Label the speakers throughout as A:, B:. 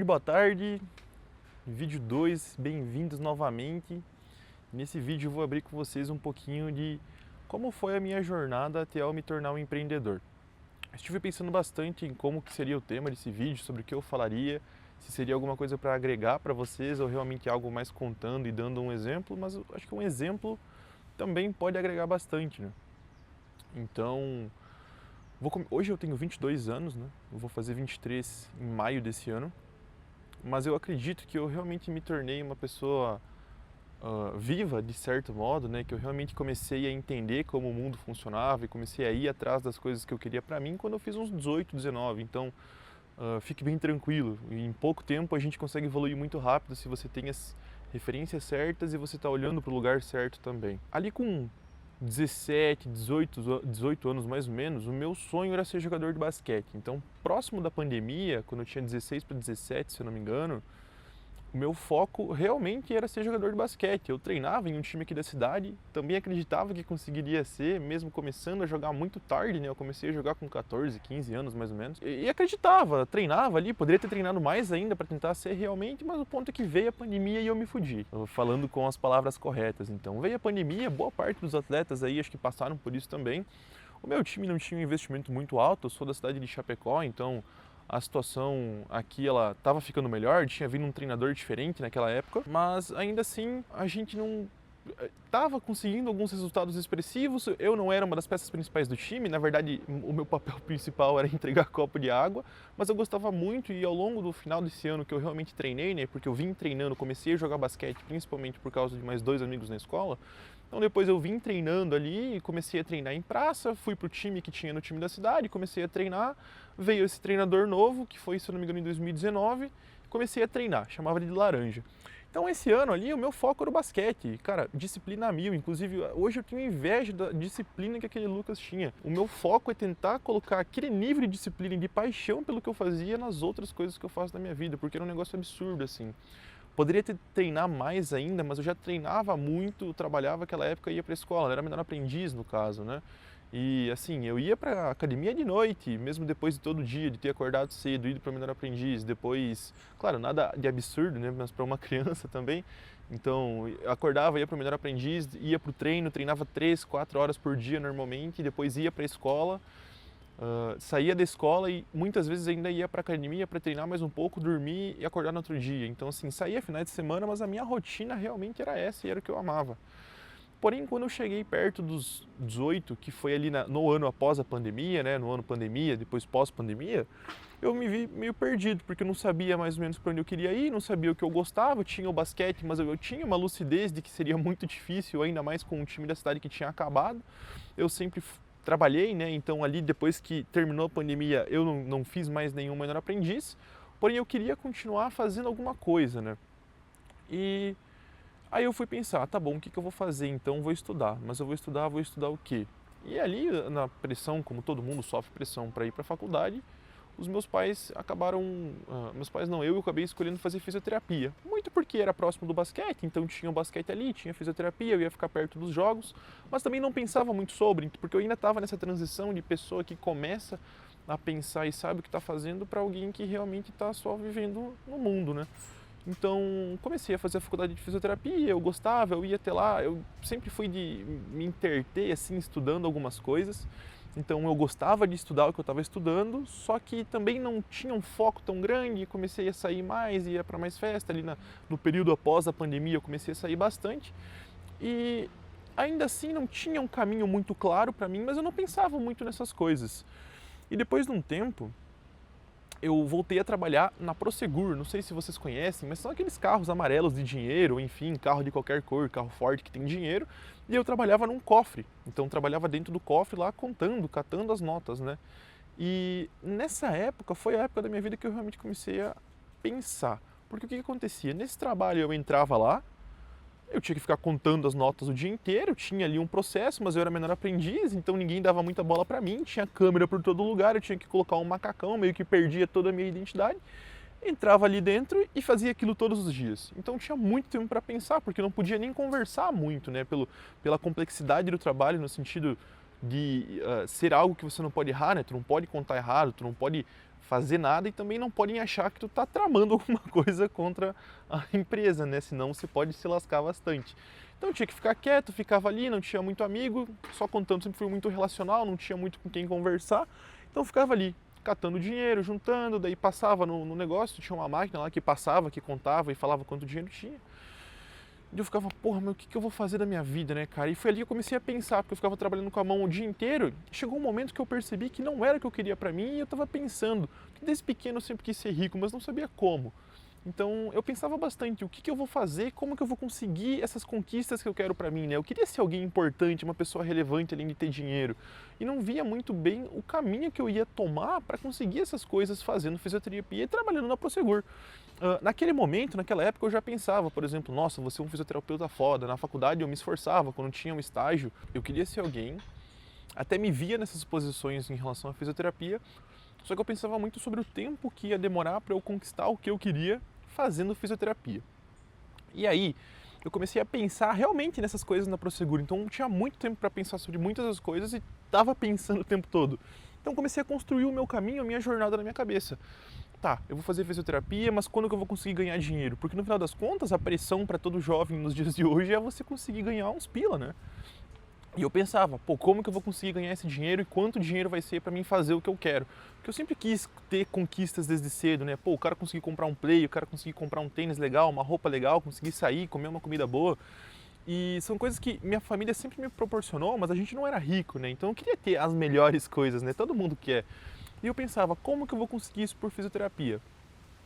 A: Boa tarde, vídeo 2, bem-vindos novamente. Nesse vídeo eu vou abrir com vocês um pouquinho de como foi a minha jornada até eu me tornar um empreendedor. Estive pensando bastante em como que seria o tema desse vídeo, sobre o que eu falaria, se seria alguma coisa para agregar para vocês ou realmente algo mais contando e dando um exemplo, mas eu acho que um exemplo também pode agregar bastante, né? Então, hoje eu tenho 22 anos, né? Eu vou fazer 23 em maio desse ano. Mas eu acredito que eu realmente me tornei uma pessoa viva, de certo modo, né? Que eu realmente comecei a entender como o mundo funcionava e comecei a ir atrás das coisas que eu queria para mim quando eu fiz uns 18, 19. Então, fique bem tranquilo. Em pouco tempo a gente consegue evoluir muito rápido se você tem as referências certas e você está olhando para o lugar certo também. Ali com 17, 18 anos mais ou menos, o meu sonho era ser jogador de basquete. Então, próximo da pandemia, quando eu tinha 16 para 17, se eu não me engano, o meu foco realmente era ser jogador de basquete. Eu treinava em um time aqui da cidade, também acreditava que conseguiria ser, mesmo começando a jogar muito tarde, né? Eu comecei a jogar com 14, 15 anos mais ou menos. E acreditava, treinava ali, poderia ter treinado mais ainda para tentar ser realmente, mas o ponto é que veio a pandemia e eu me fudi. Falando com as palavras corretas, então. Veio a pandemia, boa parte dos atletas aí acho que passaram por isso também. O meu time não tinha um investimento muito alto, eu sou da cidade de Chapecó, então a situação aqui ela estava ficando melhor, tinha vindo um treinador diferente naquela época, mas ainda assim a gente não estava conseguindo alguns resultados expressivos. Eu não era uma das peças principais do time, na verdade o meu papel principal era entregar copo de água, mas eu gostava muito e ao longo do final desse ano que eu realmente treinei, né, porque eu vim treinando, comecei a jogar basquete principalmente por causa de mais dois amigos na escola. Então depois eu vim treinando ali, comecei a treinar em praça, fui pro time que tinha no time da cidade, comecei a treinar, veio esse treinador novo, que foi, se eu não me engano, em 2019, comecei a treinar, chamava ele de Laranja. Então esse ano ali o meu foco era o basquete, cara, disciplina a mil, inclusive hoje eu tenho inveja da disciplina que aquele Lucas tinha. O meu foco é tentar colocar aquele nível de disciplina e de paixão pelo que eu fazia nas outras coisas que eu faço na minha vida, porque era um negócio absurdo assim. Poderia treinar mais ainda, mas eu já treinava muito, trabalhava naquela época e ia para a escola, eu era menor aprendiz no caso, né? E assim, eu ia para academia de noite, mesmo depois de todo dia, de ter acordado cedo, ido para menor aprendiz, depois, claro, nada de absurdo, né, mas para uma criança também. Então, eu acordava, ia para o menor aprendiz, ia para o treino, treinava 3, 4 horas por dia normalmente, depois ia para a escola. Saía da escola e muitas vezes ainda ia para academia para treinar mais um pouco, dormir e acordar no outro dia. Então, assim, saía finais de semana, mas a minha rotina realmente era essa e era o que eu amava. Porém, quando eu cheguei perto dos 18, que foi ali no ano após a pandemia, né, no ano pandemia, depois pós-pandemia, eu me vi meio perdido, porque eu não sabia mais ou menos para onde eu queria ir, não sabia o que eu gostava, eu tinha o basquete, mas eu tinha uma lucidez de que seria muito difícil, ainda mais com um time da cidade que tinha acabado. Eu sempre trabalhei, né, então ali depois que terminou a pandemia eu não fiz mais nenhum menor aprendiz, porém eu queria continuar fazendo alguma coisa, né. E aí eu fui pensar, tá bom, o que que eu vou fazer então? Vou estudar, mas eu vou estudar o quê? E ali na pressão, como todo mundo sofre pressão para ir para a faculdade, os meus pais acabaram, meus pais não, eu acabei escolhendo fazer fisioterapia. Muito porque era próximo do basquete, então tinha o basquete ali, tinha fisioterapia, eu ia ficar perto dos jogos, mas também não pensava muito sobre, porque eu ainda estava nessa transição de pessoa que começa a pensar e sabe o que está fazendo para alguém que realmente está só vivendo no mundo, né? Então comecei a fazer a faculdade de fisioterapia, eu gostava, eu ia até lá, eu sempre fui de me interter assim estudando algumas coisas. Então eu gostava de estudar o que eu estava estudando, só que também não tinha um foco tão grande, comecei a sair mais, ia para mais festa ali no período após a pandemia, eu comecei a sair bastante. E ainda assim não tinha um caminho muito claro para mim, mas eu não pensava muito nessas coisas. E depois de um tempo, eu voltei a trabalhar na Prosegur, não sei se vocês conhecem, mas são aqueles carros amarelos de dinheiro, enfim, carro de qualquer cor, carro forte que tem dinheiro, e eu trabalhava num cofre, então trabalhava dentro do cofre lá contando, catando as notas, né? E nessa época foi a época da minha vida que eu realmente comecei a pensar, porque o que que acontecia? Nesse trabalho eu entrava lá, eu tinha que ficar contando as notas o dia inteiro, tinha ali um processo, mas eu era menor aprendiz, então ninguém dava muita bola pra mim, tinha câmera por todo lugar, eu tinha que colocar um macacão, meio que perdia toda a minha identidade. Entrava ali dentro e fazia aquilo todos os dias. Então tinha muito tempo para pensar, porque eu não podia nem conversar muito, né, pela complexidade do trabalho, no sentido de ser algo que você não pode errar, né, tu não pode contar errado, tu não pode fazer nada e também não podem achar que tu tá tramando alguma coisa contra a empresa, né? Senão você pode se lascar bastante. Então eu tinha que ficar quieto, ficava ali, não tinha muito amigo, só contando, sempre fui muito relacional, não tinha muito com quem conversar, então eu ficava ali, catando dinheiro, juntando, daí passava no negócio, tinha uma máquina lá que passava, que contava e falava quanto dinheiro tinha. E eu ficava, porra, mas o que eu vou fazer da minha vida, né, cara? E foi ali que eu comecei a pensar, porque eu ficava trabalhando com a mão o dia inteiro. Chegou um momento que eu percebi que não era o que eu queria pra mim e eu tava pensando. Desde pequeno eu sempre quis ser rico, mas não sabia como. Então eu pensava bastante, o que eu vou fazer, como que eu vou conseguir essas conquistas que eu quero pra mim, né? Eu queria ser alguém importante, uma pessoa relevante além de ter dinheiro. E não via muito bem o caminho que eu ia tomar para conseguir essas coisas fazendo fisioterapia e trabalhando na Prosegur. Naquele momento, naquela época, eu já pensava, por exemplo, nossa, vou ser um fisioterapeuta foda. Na faculdade eu me esforçava, quando tinha um estágio, eu queria ser alguém, até me via nessas posições em relação à fisioterapia, só que eu pensava muito sobre o tempo que ia demorar para eu conquistar o que eu queria fazendo fisioterapia. E aí, eu comecei a pensar realmente nessas coisas na Prosegur, então tinha muito tempo para pensar sobre muitas das coisas e estava pensando o tempo todo. Então comecei a construir o meu caminho, a minha jornada na minha cabeça. Tá, eu vou fazer fisioterapia, mas quando que eu vou conseguir ganhar dinheiro? Porque no final das contas, a pressão para todo jovem nos dias de hoje é você conseguir ganhar uns pila, né? E eu pensava, pô, como que eu vou conseguir ganhar esse dinheiro e quanto dinheiro vai ser para mim fazer o que eu quero? Porque eu sempre quis ter conquistas desde cedo, né? Pô, o cara conseguir comprar um play, o cara conseguir comprar um tênis legal, uma roupa legal, conseguir sair, comer uma comida boa. E são coisas que minha família sempre me proporcionou, mas a gente não era rico, né? Então eu queria ter as melhores coisas, né? Todo mundo quer. E eu pensava, como que eu vou conseguir isso por fisioterapia?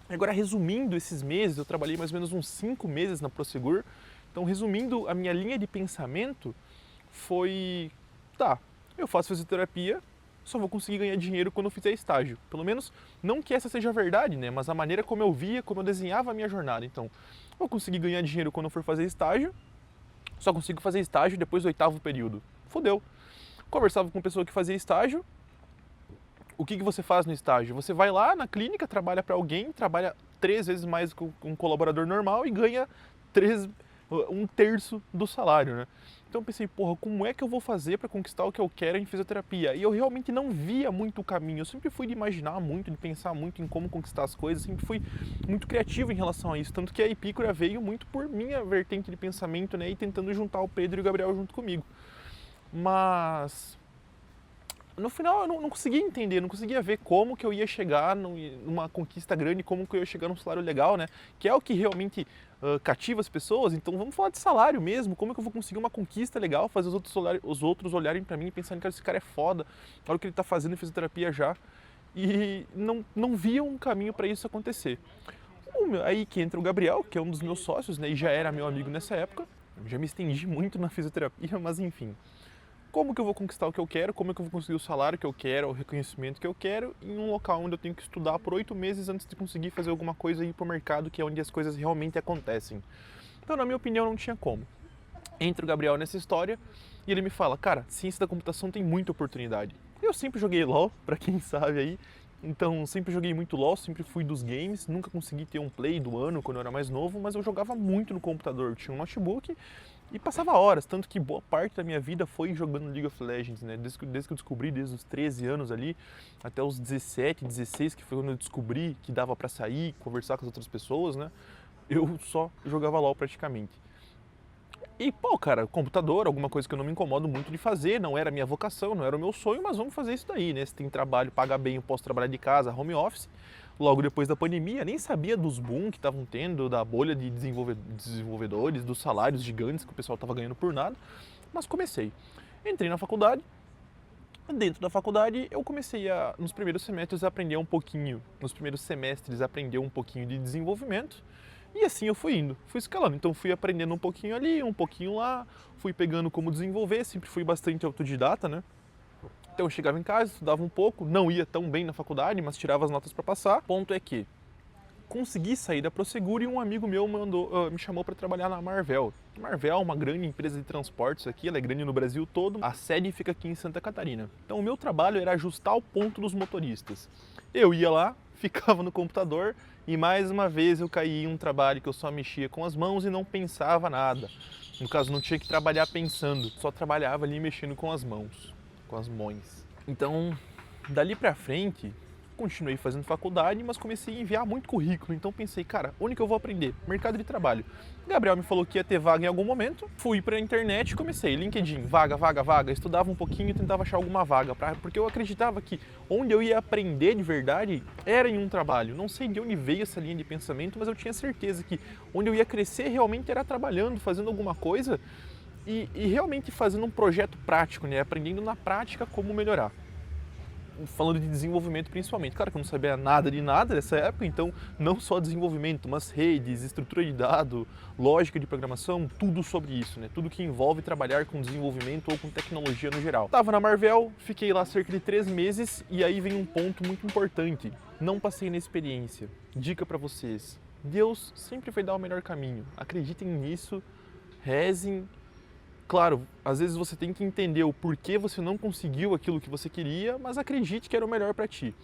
A: Agora, resumindo esses meses, eu trabalhei mais ou menos uns 5 meses na Prosegur. Então, resumindo, a minha linha de pensamento foi, tá, eu faço fisioterapia, só vou conseguir ganhar dinheiro quando eu fizer estágio. Pelo menos, não que essa seja a verdade, né? Mas a maneira como eu via, como eu desenhava a minha jornada. Então, vou conseguir ganhar dinheiro quando eu for fazer estágio, só consigo fazer estágio depois do 8º período. Fudeu. Conversava com pessoa que fazia estágio. O que você faz no estágio? Você vai lá na clínica, trabalha para alguém, trabalha 3 vezes mais que um colaborador normal e ganha 1/3 do salário, né? Então eu pensei, porra, como é que eu vou fazer para conquistar o que eu quero em fisioterapia? E eu realmente não via muito o caminho. Eu sempre fui de imaginar muito, de pensar muito em como conquistar as coisas, sempre fui muito criativo em relação a isso. Tanto que a Epícora veio muito por minha vertente de pensamento, né? E tentando juntar o Pedro e o Gabriel junto comigo. Mas no final eu não conseguia entender, não conseguia ver como que eu ia chegar numa conquista grande, como que eu ia chegar num salário legal, né? Que é o que realmente cativa as pessoas. Então vamos falar de salário mesmo, como que eu vou conseguir uma conquista legal, fazer os outros olharem pra mim e pensarem que esse cara é foda, olha o que ele tá fazendo em fisioterapia já. E não via um caminho para isso acontecer. Aí que entra o Gabriel, que é um dos meus sócios, né? E já era meu amigo nessa época. Eu já me estendi muito na fisioterapia, mas enfim. Como que eu vou conquistar o que eu quero, como é que eu vou conseguir o salário que eu quero, o reconhecimento que eu quero, em um local onde eu tenho que estudar por 8 meses antes de conseguir fazer alguma coisa e ir pro mercado, que é onde as coisas realmente acontecem. Então, na minha opinião, não tinha como. Entra o Gabriel nessa história e ele me fala, cara, ciência da computação tem muita oportunidade. Eu sempre joguei LoL, pra quem sabe aí, então sempre joguei muito LoL, sempre fui dos games, nunca consegui ter um play do ano quando eu era mais novo, mas eu jogava muito no computador, eu tinha um notebook e passava horas, tanto que boa parte da minha vida foi jogando League of Legends, né? Desde que eu descobri, desde os 13 anos ali, até os 17, 16, que foi quando eu descobri que dava pra sair, conversar com as outras pessoas, né? Eu só jogava LoL praticamente. E, pô, cara, computador, alguma coisa que eu não me incomodo muito de fazer, não era a minha vocação, não era o meu sonho, mas vamos fazer isso daí, né? Se tem trabalho, paga bem, eu posso trabalhar de casa, home office. Logo depois da pandemia, nem sabia dos boom que estavam tendo, da bolha de desenvolvedores, dos salários gigantes que o pessoal estava ganhando por nada, mas comecei. Entrei na faculdade, dentro da faculdade eu comecei nos primeiros semestres, aprender um pouquinho, aprender um pouquinho de desenvolvimento, e assim eu fui indo, fui escalando. Então fui aprendendo um pouquinho ali, um pouquinho lá, fui pegando como desenvolver, sempre fui bastante autodidata, né? Então eu chegava em casa, estudava um pouco, não ia tão bem na faculdade, mas tirava as notas para passar. Ponto é que consegui sair da Prosegur e um amigo meu me chamou para trabalhar na Marvel. Marvel é uma grande empresa de transportes aqui, ela é grande no Brasil todo, a sede fica aqui em Santa Catarina. Então o meu trabalho era ajustar o ponto dos motoristas. Eu ia lá, ficava no computador e mais uma vez eu caí em um trabalho que eu só mexia com as mãos e não pensava nada. No caso, não tinha que trabalhar pensando, só trabalhava ali mexendo com as mãos, com as mãos. Então, dali pra frente, Continuei fazendo faculdade, mas comecei a enviar muito currículo, então pensei, cara, onde que eu vou aprender? Mercado de trabalho. Gabriel me falou que ia ter vaga em algum momento, fui pra internet e comecei, LinkedIn, vaga, vaga, vaga, estudava um pouquinho e tentava achar alguma vaga, porque eu acreditava que onde eu ia aprender de verdade era em um trabalho. Não sei de onde veio essa linha de pensamento, mas eu tinha certeza que onde eu ia crescer realmente era trabalhando, fazendo alguma coisa e realmente fazendo um projeto prático, né? Aprendendo na prática como melhorar. Falando de desenvolvimento principalmente. Claro que eu não sabia nada de nada nessa época, então não só desenvolvimento, mas redes, estrutura de dado, lógica de programação, tudo sobre isso, né? Tudo que envolve trabalhar com desenvolvimento ou com tecnologia no geral. Tava na Marvel, fiquei lá cerca de 3 meses e aí vem um ponto muito importante. Não passei na experiência. Dica para vocês. Deus sempre vai dar o melhor caminho. Acreditem nisso, rezem. Claro, às vezes você tem que entender o porquê você não conseguiu aquilo que você queria, mas acredite que era o melhor para ti.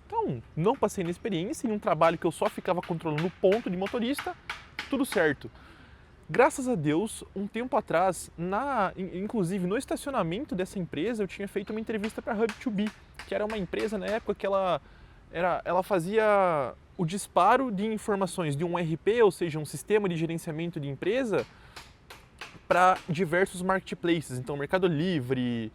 A: Então, não passei na experiência em um trabalho que eu só ficava controlando o ponto de motorista, tudo certo. Graças a Deus, um tempo atrás, inclusive no estacionamento dessa empresa, eu tinha feito uma entrevista para a Hub2B, que era uma empresa na época que ela fazia o disparo de informações de um ERP, ou seja, um sistema de gerenciamento de empresa, para diversos marketplaces, então Mercado Livre,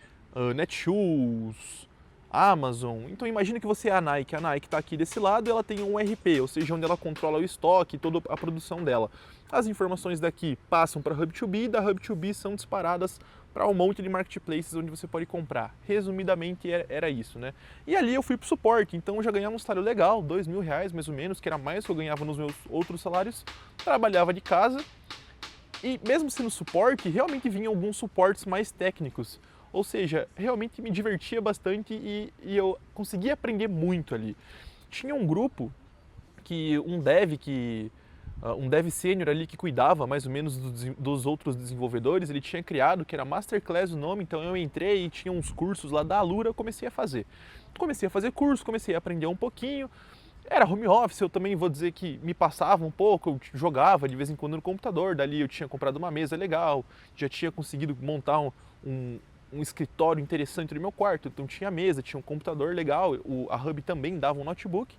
A: Netshoes, Amazon. Então imagina que você é a Nike está aqui desse lado e ela tem um ERP, ou seja, onde ela controla o estoque e toda a produção dela. As informações daqui passam para a Hub2B e da Hub2B são disparadas para um monte de marketplaces onde você pode comprar. Resumidamente era isso, né? E ali eu fui para o suporte, então eu já ganhava um salário legal, R$2.000 mais ou menos, que era mais que eu ganhava nos meus outros salários. Trabalhava de casa. E mesmo sendo suporte, realmente vinham alguns suportes mais técnicos. Ou seja, realmente me divertia bastante e eu conseguia aprender muito ali. Tinha um grupo, um dev sênior ali que cuidava mais ou menos dos outros desenvolvedores, ele tinha criado, que era Masterclass o nome, então eu entrei e tinha uns cursos lá da Alura, eu comecei a fazer. Comecei a fazer curso, comecei a aprender um pouquinho. Era home office, eu também vou dizer que me passava um pouco, eu jogava de vez em quando no computador, dali eu tinha comprado uma mesa legal, já tinha conseguido montar um escritório interessante no meu quarto, então tinha mesa, tinha um computador legal, a Hub também dava um notebook,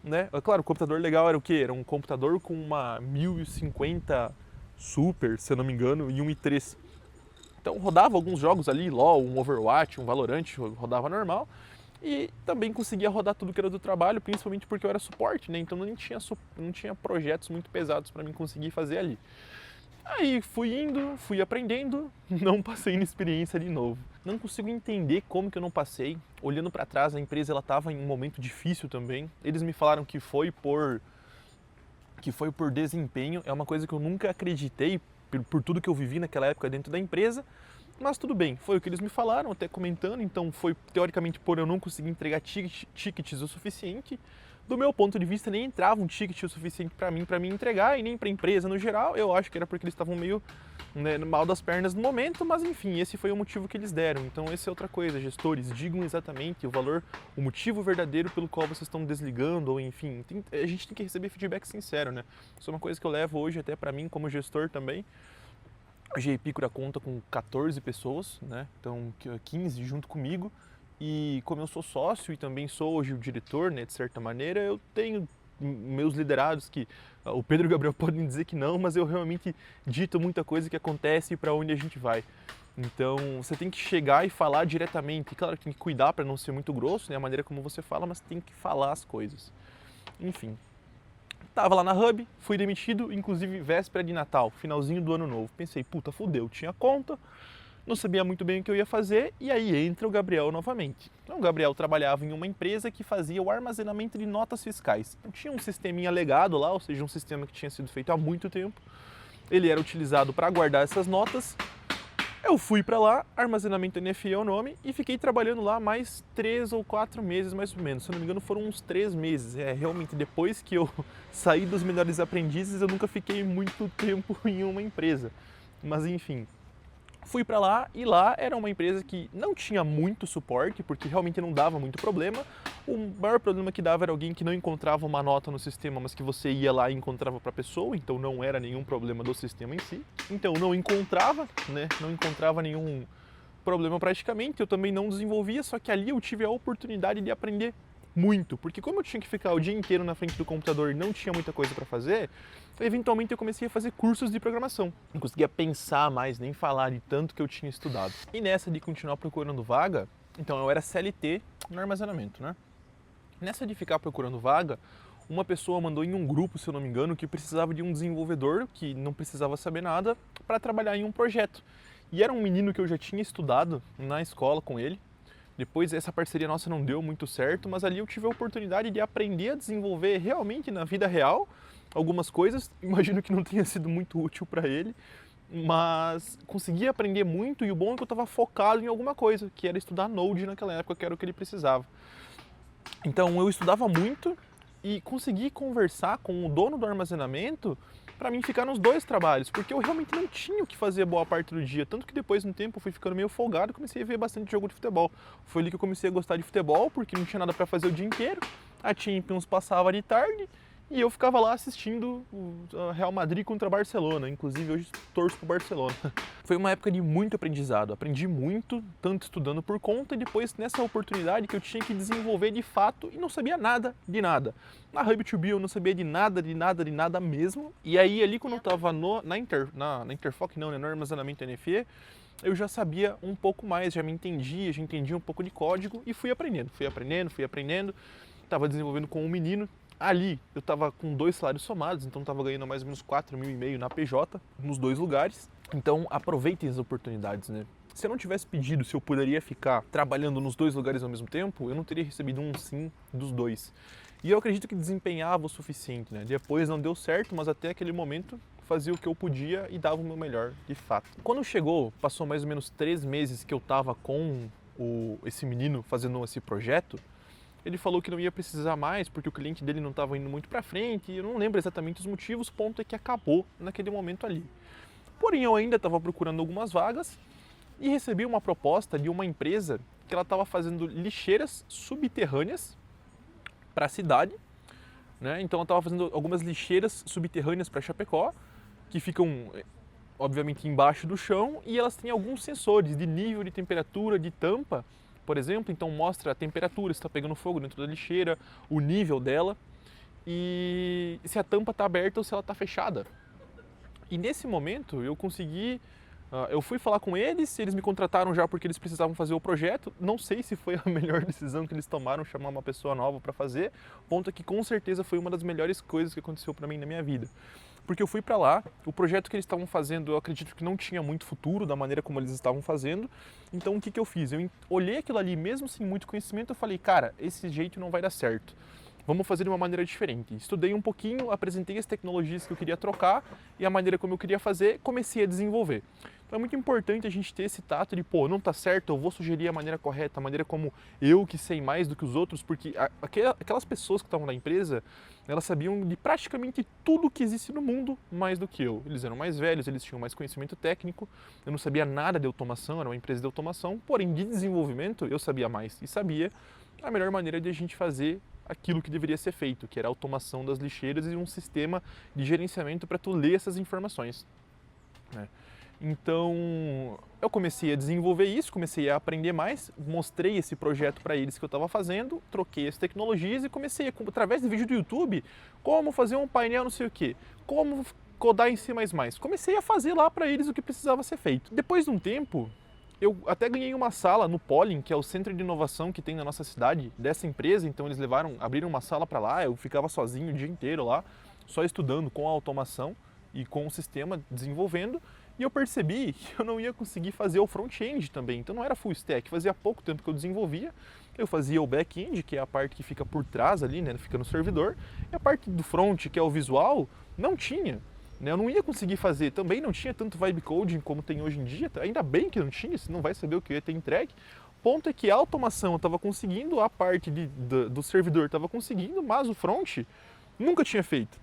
A: né? Claro, o computador legal era o quê? Era um computador com uma 1050 Super, se eu não me engano, e um i3. Então rodava alguns jogos ali, LoL, um Overwatch, um Valorant, rodava normal. E também conseguia rodar tudo que era do trabalho, principalmente porque eu era suporte, né? Então não tinha projetos muito pesados para mim conseguir fazer ali. Aí fui indo, fui aprendendo, não passei na experiência de novo. Não consigo entender como que eu não passei. Olhando para trás, a empresa ela estava em um momento difícil também. Eles me falaram que foi por desempenho. É uma coisa que eu nunca acreditei por tudo que eu vivi naquela época dentro da empresa. Mas tudo bem, foi o que eles me falaram, até comentando, então foi teoricamente por eu não conseguir entregar tickets o suficiente. Do meu ponto de vista, nem entrava um ticket o suficiente para mim entregar e nem para a empresa no geral. Eu acho que era porque eles estavam meio, né, mal das pernas no momento, mas enfim, esse foi o motivo que eles deram. Então essa é outra coisa, gestores, digam exatamente o motivo verdadeiro pelo qual vocês estão desligando, ou enfim, a gente tem que receber feedback sincero, né? Isso é uma coisa que eu levo hoje até para mim como gestor também. A GE Epicura conta com 14 pessoas, né? Então 15 junto comigo, e como eu sou sócio e também sou hoje o diretor, né, de certa maneira, eu tenho meus liderados que o Pedro e o Gabriel podem dizer que não, mas eu realmente dito muita coisa que acontece e para onde a gente vai. Então você tem que chegar e falar diretamente. Claro que tem que cuidar para não ser muito grosso, né, a maneira como você fala, mas tem que falar as coisas. Enfim. Tava lá na Hub, fui demitido, inclusive véspera de Natal, finalzinho do ano novo. Pensei, puta, fudeu, tinha conta, não sabia muito bem o que eu ia fazer, e aí entra o Gabriel novamente. Então, o Gabriel trabalhava em uma empresa que fazia o armazenamento de notas fiscais. Então, tinha um sisteminha legado lá, ou seja, um sistema que tinha sido feito há muito tempo. Ele era utilizado para guardar essas notas. Eu fui para lá, armazenamento NFE é o nome, e fiquei trabalhando lá mais 3 ou 4 meses mais ou menos. Se eu não me engano foram uns 3 meses. Realmente depois que eu saí dos melhores aprendizes eu nunca fiquei muito tempo em uma empresa. Mas enfim, fui para lá e lá era uma empresa que não tinha muito suporte, porque realmente não dava muito problema. O maior problema que dava era alguém que não encontrava uma nota no sistema, mas que você ia lá e encontrava para a pessoa, então não era nenhum problema do sistema em si. Então não encontrava, né? Não encontrava nenhum problema praticamente, eu também não desenvolvia, só que ali eu tive a oportunidade de aprender muito, porque como eu tinha que ficar o dia inteiro na frente do computador e não tinha muita coisa para fazer, eventualmente eu comecei a fazer cursos de programação. Não conseguia pensar mais, nem falar de tanto que eu tinha estudado. E nessa de continuar procurando vaga, então eu era CLT no armazenamento, né? Nessa de ficar procurando vaga, uma pessoa mandou em um grupo, se eu não me engano, que precisava de um desenvolvedor que não precisava saber nada para trabalhar em um projeto. E era um menino que eu já tinha estudado na escola com ele. Depois essa parceria nossa não deu muito certo, mas ali eu tive a oportunidade de aprender a desenvolver realmente na vida real algumas coisas. Imagino que não tenha sido muito útil para ele, mas consegui aprender muito e o bom é que eu estava focado em alguma coisa, que era estudar Node naquela época, que era o que ele precisava. Então eu estudava muito e consegui conversar com o dono do armazenamento para mim ficar nos dois trabalhos, porque eu realmente não tinha o que fazer boa parte do dia, tanto que depois de um tempo eu fui ficando meio folgado e comecei a ver bastante jogo de futebol. Foi ali que eu comecei a gostar de futebol, porque não tinha nada para fazer o dia inteiro, a Champions passava de tarde e eu ficava lá assistindo o Real Madrid contra Barcelona, inclusive hoje torço pro Barcelona. Foi uma época de muito aprendizado, aprendi muito, tanto estudando por conta e depois nessa oportunidade que eu tinha que desenvolver de fato e não sabia nada de nada. Na Hub2B eu não sabia de nada mesmo, e aí ali quando eu estava na Interfoc não, né, no armazenamento NFE, eu já sabia um pouco mais, já entendia um pouco de código e fui aprendendo. Estava desenvolvendo com um menino. Ali eu estava com 2 salários somados, então estava ganhando mais ou menos 4.500 na PJ, nos 2 lugares. Então aproveitem as oportunidades, né? Se eu não tivesse pedido se eu poderia ficar trabalhando nos 2 lugares ao mesmo tempo, eu não teria recebido um sim dos 2. E eu acredito que desempenhava o suficiente, né? Depois não deu certo, mas até aquele momento fazia o que eu podia e dava o meu melhor, de fato. Quando chegou, passou mais ou menos 3 meses que eu estava com esse menino fazendo esse projeto, ele falou que não ia precisar mais porque o cliente dele não estava indo muito para frente, e eu não lembro exatamente os motivos, o ponto é que acabou naquele momento ali. Porém, eu ainda estava procurando algumas vagas e recebi uma proposta de uma empresa que ela estava fazendo lixeiras subterrâneas para a cidade, né? Então ela estava fazendo algumas lixeiras subterrâneas para Chapecó, que ficam obviamente embaixo do chão, e elas têm alguns sensores de nível, de temperatura, de tampa, por exemplo, então mostra a temperatura, se está pegando fogo dentro da lixeira, o nível dela e se a tampa está aberta ou se ela está fechada. E nesse momento eu consegui, eu fui falar com eles me contrataram já porque eles precisavam fazer o projeto. Não sei se foi a melhor decisão que eles tomaram, chamar uma pessoa nova para fazer, ponto é que com certeza foi uma das melhores coisas que aconteceu para mim na minha vida. Porque eu fui para lá, o projeto que eles estavam fazendo eu acredito que não tinha muito futuro da maneira como eles estavam fazendo, então o que eu fiz? Eu olhei aquilo ali, mesmo sem muito conhecimento, eu falei, cara, esse jeito não vai dar certo, vamos fazer de uma maneira diferente. Estudei um pouquinho, apresentei as tecnologias que eu queria trocar e a maneira como eu queria fazer, comecei a desenvolver. Então é muito importante a gente ter esse tato de, pô, não tá certo, eu vou sugerir a maneira correta, a maneira como eu que sei mais do que os outros, porque aquelas pessoas que estavam na empresa, elas sabiam de praticamente tudo que existe no mundo mais do que eu. Eles eram mais velhos, eles tinham mais conhecimento técnico, eu não sabia nada de automação, era uma empresa de automação, porém de desenvolvimento eu sabia mais e sabia a melhor maneira de a gente fazer aquilo que deveria ser feito, que era a automação das lixeiras e um sistema de gerenciamento para tu ler essas informações, né? Então, eu comecei a desenvolver isso, comecei a aprender mais, mostrei esse projeto para eles que eu estava fazendo, troquei as tecnologias e comecei, através de vídeo do YouTube, como fazer um painel não sei o que, como codar em C++. Comecei a fazer lá para eles o que precisava ser feito. Depois de um tempo, eu até ganhei uma sala no Pollen, que é o centro de inovação que tem na nossa cidade, dessa empresa, então eles abriram uma sala para lá, eu ficava sozinho o dia inteiro lá, só estudando com a automação e com o sistema, desenvolvendo, e eu percebi que eu não ia conseguir fazer o front-end também, então não era full stack, fazia pouco tempo que eu desenvolvia, eu fazia o back-end, que é a parte que fica por trás ali, né, fica no servidor, e a parte do front, que é o visual, não tinha. Eu não ia conseguir fazer, também não tinha tanto vibe coding como tem hoje em dia, ainda bem que não tinha, senão vai saber o que eu ia ter entregue. Ponto é que a automação eu estava conseguindo, a parte do servidor estava conseguindo, mas o front nunca tinha feito.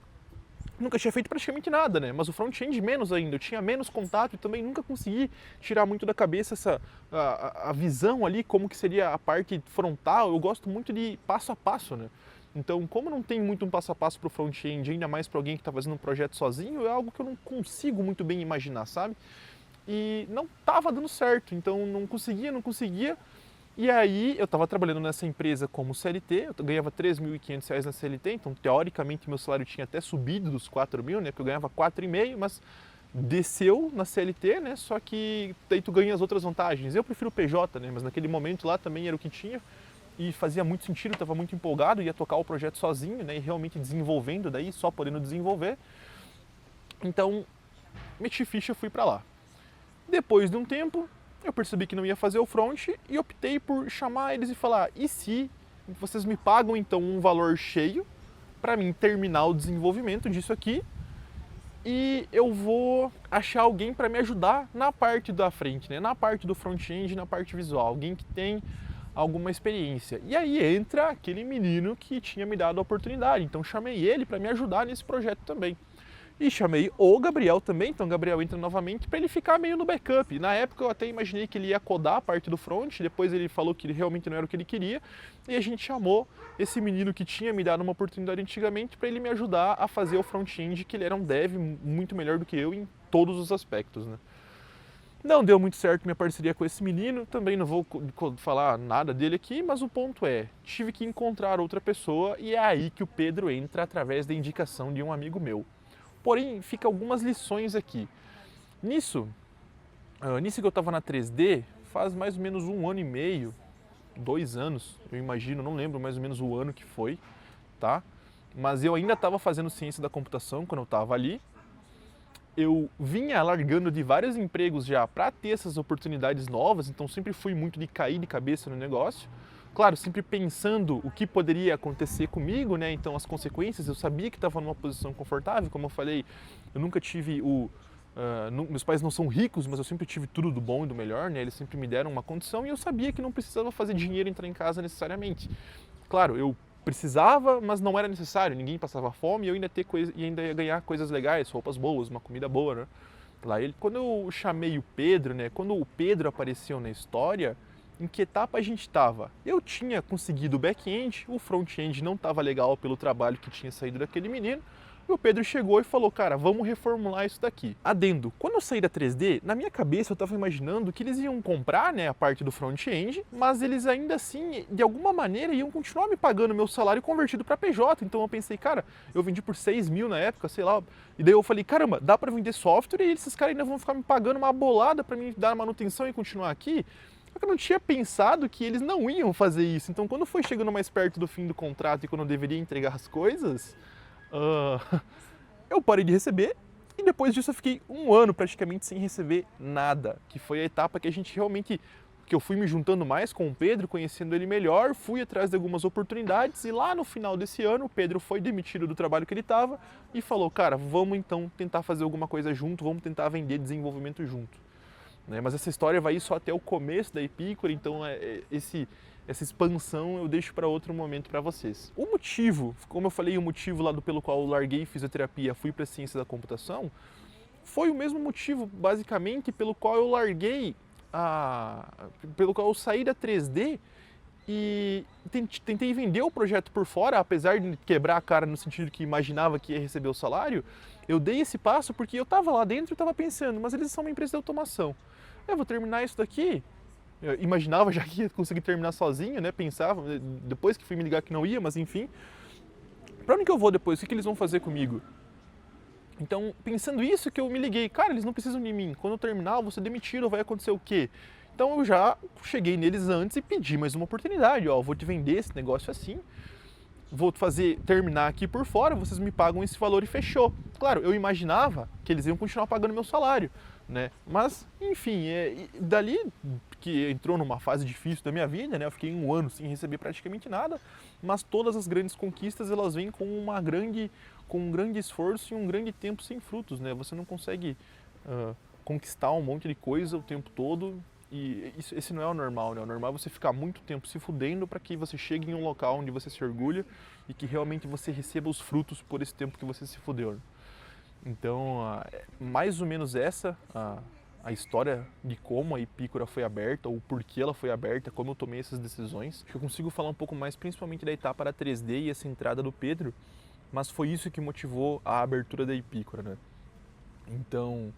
A: Nunca tinha feito praticamente nada, né? Mas o front-end menos ainda, eu tinha menos contato e também nunca consegui tirar muito da cabeça a visão ali, como que seria a parte frontal. Eu gosto muito de passo a passo, né? Então, como não tem muito um passo a passo para o front-end, ainda mais para alguém que está fazendo um projeto sozinho, é algo que eu não consigo muito bem imaginar, sabe? E não estava dando certo, então não conseguia. E aí eu estava trabalhando nessa empresa como CLT, eu ganhava R$ 3.500 na CLT, então teoricamente meu salário tinha até subido dos 4.000, né, porque eu ganhava 4,5, mas desceu na CLT, né, só que daí tu ganha as outras vantagens. Eu prefiro o PJ, né, mas naquele momento lá também era o que tinha e fazia muito sentido, estava muito empolgado, ia tocar o projeto sozinho, né, e realmente desenvolvendo daí, só podendo desenvolver. Então, meti ficha e fui para lá. Depois de um tempo, eu percebi que não ia fazer o front e optei por chamar eles e falar: e se vocês me pagam então um valor cheio para mim terminar o desenvolvimento disso aqui e eu vou achar alguém para me ajudar na parte da frente, né? Na parte do front-end, na parte visual, alguém que tem alguma experiência. E aí entra aquele menino que tinha me dado a oportunidade, então chamei ele para me ajudar nesse projeto também. E chamei o Gabriel também, então o Gabriel entra novamente para ele ficar meio no backup. Na época eu até imaginei que ele ia codar a parte do front, depois ele falou que ele realmente não era o que ele queria, e a gente chamou esse menino que tinha me dado uma oportunidade antigamente para ele me ajudar a fazer o front-end, que ele era um dev muito melhor do que eu em todos os aspectos, né? Não deu muito certo minha parceria com esse menino, também não vou falar nada dele aqui, mas o ponto é, tive que encontrar outra pessoa e é aí que o Pedro entra através da indicação de um amigo meu. Porém, fica algumas lições aqui. Nisso que eu estava na 3D, faz mais ou menos 1 ano e meio, 2 anos, eu imagino, não lembro mais ou menos o ano que foi, tá? Mas eu ainda estava fazendo ciência da computação quando eu estava ali. Eu vinha largando de vários empregos já para ter essas oportunidades novas, então sempre fui muito de cair de cabeça no negócio. Claro, sempre pensando o que poderia acontecer comigo, né? Então as consequências, eu sabia que estava numa posição confortável, como eu falei, eu nunca tive meus pais não são ricos, mas eu sempre tive tudo do bom e do melhor, né? Eles sempre me deram uma condição e eu sabia que não precisava fazer dinheiro entrar em casa necessariamente. Claro, eu precisava, mas não era necessário, ninguém passava fome e eu ainda ia ganhar coisas legais, roupas boas, uma comida boa, né? Quando eu chamei o Pedro, né? Quando o Pedro apareceu na história, em que etapa a gente estava? Eu tinha conseguido o back-end, o front-end não estava legal pelo trabalho que tinha saído daquele menino, e o Pedro chegou e falou: cara, vamos reformular isso daqui. Adendo, quando eu saí da 3D, na minha cabeça eu estava imaginando que eles iam comprar, né, a parte do front-end, mas eles ainda assim, de alguma maneira, iam continuar me pagando meu salário convertido para PJ. Então eu pensei, cara, eu vendi por 6.000 na época, sei lá, e daí eu falei, caramba, dá para vender software e esses caras ainda vão ficar me pagando uma bolada para me dar manutenção e continuar aqui? Só que eu não tinha pensado que eles não iam fazer isso. Então, quando foi chegando mais perto do fim do contrato e quando eu deveria entregar as coisas, eu parei de receber e depois disso eu fiquei 1 ano praticamente sem receber nada, que foi a etapa que a gente realmente, que eu fui me juntando mais com o Pedro, conhecendo ele melhor, fui atrás de algumas oportunidades e lá no final desse ano o Pedro foi demitido do trabalho que ele estava e falou, cara, vamos então tentar fazer alguma coisa junto, vamos tentar vender desenvolvimento junto. Mas essa história vai ir só até o começo da Epicura, então essa expansão eu deixo para outro momento para vocês. O motivo, como eu falei, o motivo lá pelo qual eu larguei fisioterapia, fui para ciência da computação, foi o mesmo motivo, basicamente, pelo qual eu larguei, pelo qual eu saí da 3D e tentei vender o projeto por fora, apesar de quebrar a cara no sentido que imaginava que ia receber o salário. Eu dei esse passo porque eu estava lá dentro e estava pensando, mas eles são uma empresa de automação. Eu vou terminar isso daqui. Eu imaginava já que ia conseguir terminar sozinho, né? Pensava, depois que fui me ligar que não ia, mas enfim. Para onde que eu vou depois? O que eles vão fazer comigo? Então, pensando isso que eu me liguei, cara, eles não precisam de mim. Quando eu terminar, eu vou ser demitido, vai acontecer o quê? Então eu já cheguei neles antes e pedi mais uma oportunidade, ó, vou te vender esse negócio assim, vou terminar aqui por fora, vocês me pagam esse valor e fechou. Claro, eu imaginava que eles iam continuar pagando meu salário, né? Mas, enfim, dali que entrou numa fase difícil da minha vida, né? Eu fiquei 1 ano sem receber praticamente nada, mas todas as grandes conquistas, elas vêm com um grande esforço e um grande tempo sem frutos, né? Você não consegue conquistar um monte de coisa o tempo todo. E esse não é o normal, né? O normal é você ficar muito tempo se fudendo para que você chegue em um local onde você se orgulha e que realmente você receba os frutos por esse tempo que você se fudeu, né? Então, mais ou menos essa a história de como a Epicura foi aberta, ou por que ela foi aberta, como eu tomei essas decisões. Acho que eu consigo falar um pouco mais, principalmente da etapa da 3D e essa entrada do Pedro, mas foi isso que motivou a abertura da Epicura, né? Então,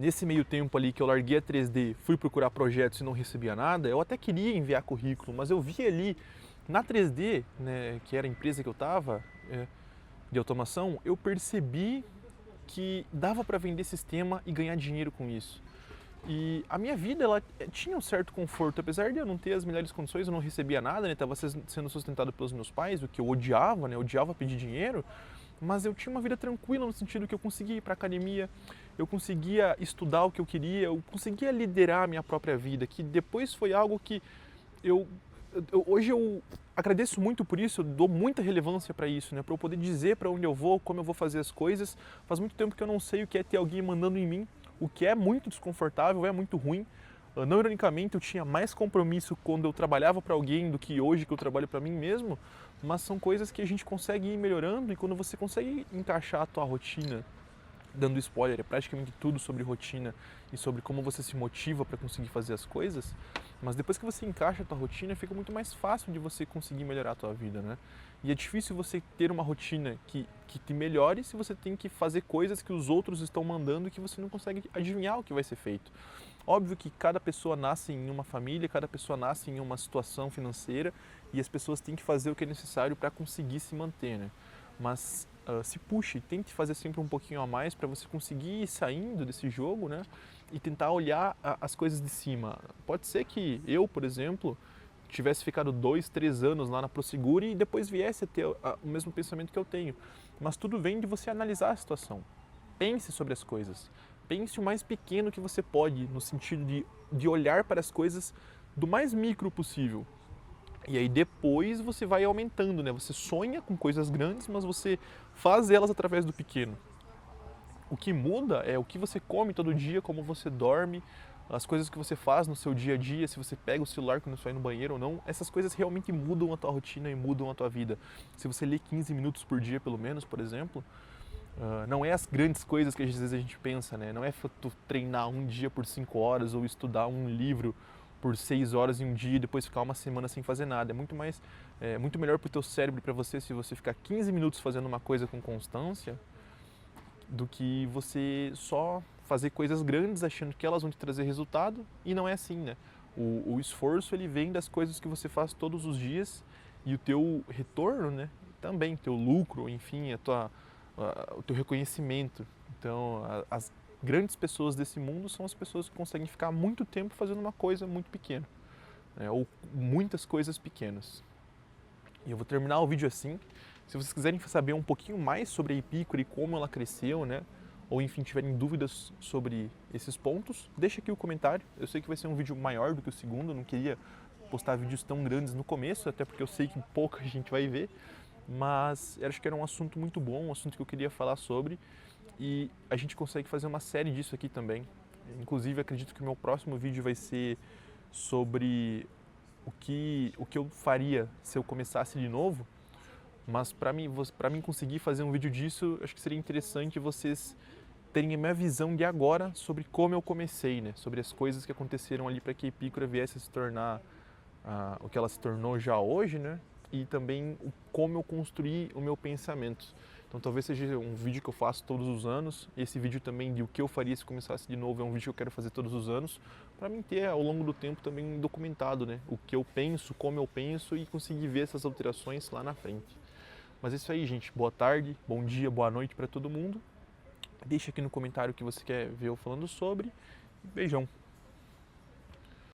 A: nesse meio tempo ali que eu larguei a 3D, fui procurar projetos e não recebia nada, eu até queria enviar currículo, mas eu vi ali na 3D, né, que era a empresa que eu estava, de automação, eu percebi que dava para vender sistema e ganhar dinheiro com isso. E a minha vida, ela tinha um certo conforto, apesar de eu não ter as melhores condições, eu não recebia nada, né? Estava sendo sustentado pelos meus pais, o que eu odiava, né? Eu odiava pedir dinheiro, mas eu tinha uma vida tranquila no sentido que eu conseguia ir para academia, eu conseguia estudar o que eu queria, eu conseguia liderar a minha própria vida, que depois foi algo que eu hoje eu agradeço muito por isso, eu dou muita relevância para isso, né? Para eu poder dizer para onde eu vou, como eu vou fazer as coisas. Faz muito tempo que eu não sei o que é ter alguém mandando em mim, o que é muito desconfortável, é muito ruim. Não ironicamente, eu tinha mais compromisso quando eu trabalhava para alguém do que hoje que eu trabalho para mim mesmo, mas são coisas que a gente consegue ir melhorando e quando você consegue encaixar a tua rotina, dando spoiler, é praticamente tudo sobre rotina e sobre como você se motiva para conseguir fazer as coisas, mas depois que você encaixa a tua rotina, fica muito mais fácil de você conseguir melhorar a tua vida, né? E é difícil você ter uma rotina que te melhore se você tem que fazer coisas que os outros estão mandando e que você não consegue adivinhar o que vai ser feito. Óbvio que cada pessoa nasce em uma família, cada pessoa nasce em uma situação financeira e as pessoas têm que fazer o que é necessário para conseguir se manter, né? Mas se puxe, tente fazer sempre um pouquinho a mais para você conseguir ir saindo desse jogo, né? E tentar olhar as coisas de cima. Pode ser que eu, por exemplo, tivesse ficado 2, 3 anos lá na Prosegure e depois viesse a ter o mesmo pensamento que eu tenho. Mas tudo vem de você analisar a situação. Pense sobre as coisas. Pense o mais pequeno que você pode, no sentido de olhar para as coisas do mais micro possível. E aí depois você vai aumentando, né? Você sonha com coisas grandes, mas você faz elas através do pequeno. O que muda é o que você come todo dia, como você dorme, as coisas que você faz no seu dia a dia, se você pega o celular quando você vai no banheiro ou não. Essas coisas realmente mudam a tua rotina e mudam a tua vida. Se você lê 15 minutos por dia, pelo menos, por exemplo, não é as grandes coisas que às vezes a gente pensa, né? Não é tu treinar um dia por 5 horas ou estudar um livro por 6 horas em um dia e depois ficar uma semana sem fazer nada. Muito melhor para o teu cérebro e para você se você ficar 15 minutos fazendo uma coisa com constância do que você só fazer coisas grandes achando que elas vão te trazer resultado e não é assim, né? O esforço ele vem das coisas que você faz todos os dias e o teu retorno, né? Também, teu lucro, enfim, o teu reconhecimento. Então, as grandes pessoas desse mundo são as pessoas que conseguem ficar muito tempo fazendo uma coisa muito pequena, né? Ou muitas coisas pequenas. E eu vou terminar o vídeo assim. Se vocês quiserem saber um pouquinho mais sobre a Epicure e como ela cresceu, né? Ou enfim, tiverem dúvidas sobre esses pontos, deixa aqui o comentário. Eu sei que vai ser um vídeo maior do que o segundo, eu não queria postar vídeos tão grandes no começo, até porque eu sei que pouca gente vai ver, mas eu acho que era um assunto muito bom, um assunto que eu queria falar sobre e a gente consegue fazer uma série disso aqui também. Inclusive, acredito que o meu próximo vídeo vai ser sobre o que eu faria se eu começasse de novo, mas para mim conseguir fazer um vídeo disso, acho que seria interessante vocês terem a minha visão de agora sobre como eu comecei, né? Sobre as coisas que aconteceram ali para que a Epicure viesse a se tornar o que ela se tornou já hoje, né? E também como eu construí o meu pensamento. Então talvez seja um vídeo que eu faço todos os anos. Esse vídeo também de o que eu faria se começasse de novo é um vídeo que eu quero fazer todos os anos, para mim ter ao longo do tempo também documentado, né? O que eu penso, como eu penso e conseguir ver essas alterações lá na frente. Mas é isso aí, gente. Boa tarde, bom dia, boa noite para todo mundo. Deixa aqui no comentário o que você quer ver eu falando sobre. Beijão.